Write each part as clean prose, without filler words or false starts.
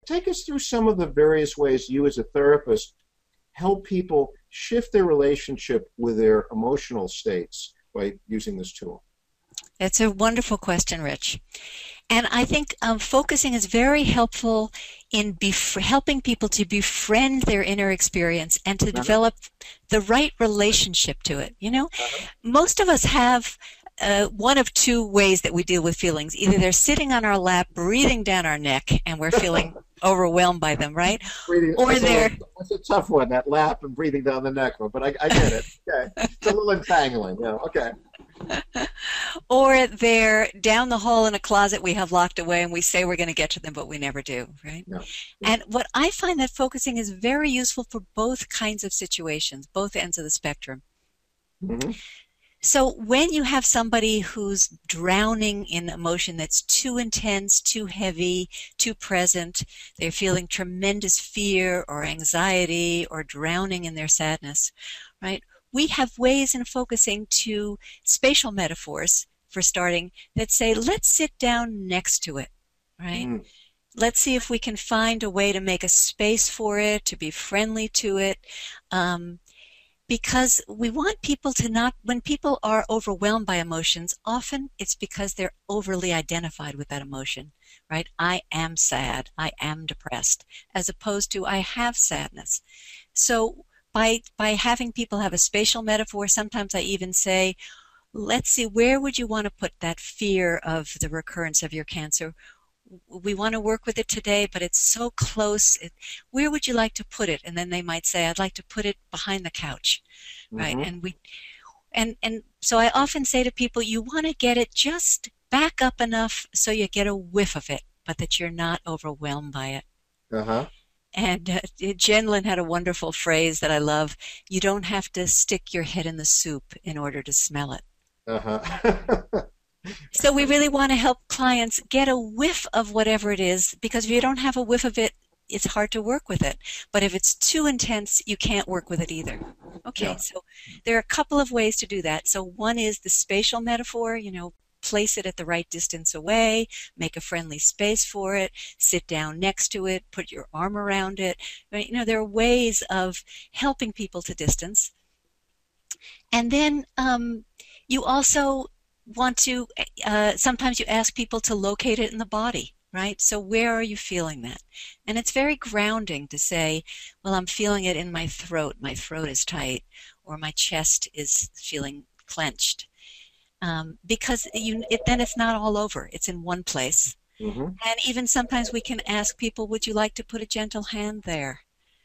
take us through some of the various ways you as a therapist help people shift their relationship with their emotional states by using this tool. That's a wonderful question, Rich. And I think focusing is very helpful in helping people to befriend their inner experience and to develop the right relationship to it. You know, most of us have one of two ways that we deal with feelings. Either they're sitting on our lap, breathing down our neck, and we're feeling overwhelmed by them, right? That's a tough one, that lap and breathing down the neck one, but I get it. Okay. It's a little entangling. Yeah, okay. Or they're down the hall in a closet we have locked away and we say we're going to get to them, but we never do, right? Yeah. And what I find that focusing is very useful for both kinds of situations, both ends of the spectrum. So when you have somebody who's drowning in emotion that's too intense, too heavy, too present, they're feeling tremendous fear or anxiety or drowning in their sadness, right? We have ways in focusing to spatial metaphors, for starting, that say, let's sit down next to it, right? Let's see if we can find a way to make a space for it, to be friendly to it, because we want people to not, when people are overwhelmed by emotions, often it's because they're overly identified with that emotion, right? I am sad, I am depressed, as opposed to I have sadness. So by having people have a spatial metaphor, sometimes I even say, let's see, where would you want to put that fear of the recurrence of your cancer? We want to work with it today, but it's so close. Where would you like to put it? And then they might say, I'd like to put it behind the couch, right? And so I often say to people, you want to get it just back up enough so you get a whiff of it, but that you're not overwhelmed by it. And Jen Lin had a wonderful phrase that I love. You don't have to stick your head in the soup in order to smell it. So we really want to help clients get a whiff of whatever it is, because if you don't have a whiff of it, it's hard to work with it. But if it's too intense, you can't work with it either. Okay, so there are a couple of ways to do that. So one is the spatial metaphor, you know, place it at the right distance away, make a friendly space for it, sit down next to it, put your arm around it. You know, there are ways of helping people to distance. And then you also want to, sometimes you ask people to locate it in the body, right? So where are you feeling that? And it's very grounding to say, well, I'm feeling it in my throat is tight, or my chest is feeling clenched. Because then it's not all over, it's in one place. And even sometimes we can ask people, would you like to put a gentle hand there,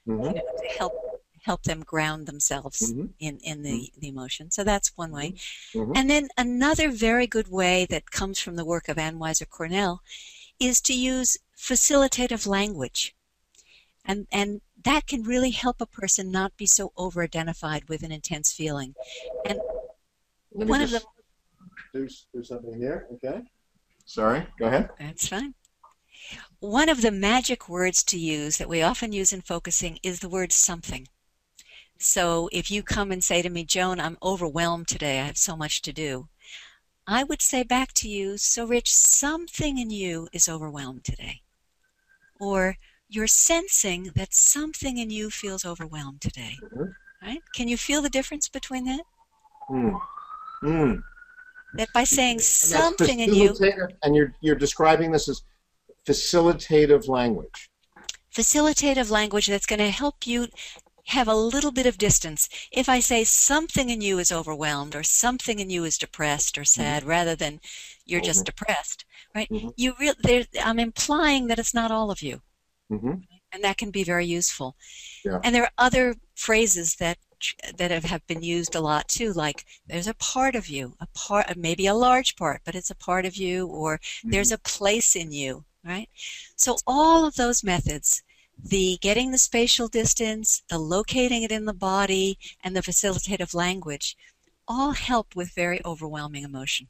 you know, to help them ground themselves in the emotion. So that's one way. And then another very good way that comes from the work of Ann Weiser Cornell is to use facilitative language. And that can really help a person not be so over-identified with an intense feeling. And one of the... There's something here, okay. Sorry, go ahead. That's fine. One of the magic words to use that we often use in focusing is the word something. So if you come and say to me, Joan, I'm overwhelmed today, I have so much to do, I would say back to you, so Rich, something in you is overwhelmed today. Or you're sensing that something in you feels overwhelmed today. Right? Can you feel the difference between that? That by saying something in you... And you're describing this as facilitative language. Facilitative language that's going to help you have a little bit of distance. If I say something in you is overwhelmed, or something in you is depressed or sad, rather than you're just depressed, right? I'm implying that it's not all of you. And that can be very useful. And there are other phrases that have been used a lot too, like there's a part of you, maybe a large part, but it's a part of you, or there's a place in you, right? So all of those methods, the getting the spatial distance, the locating it in the body, and the facilitative language, all help with very overwhelming emotion.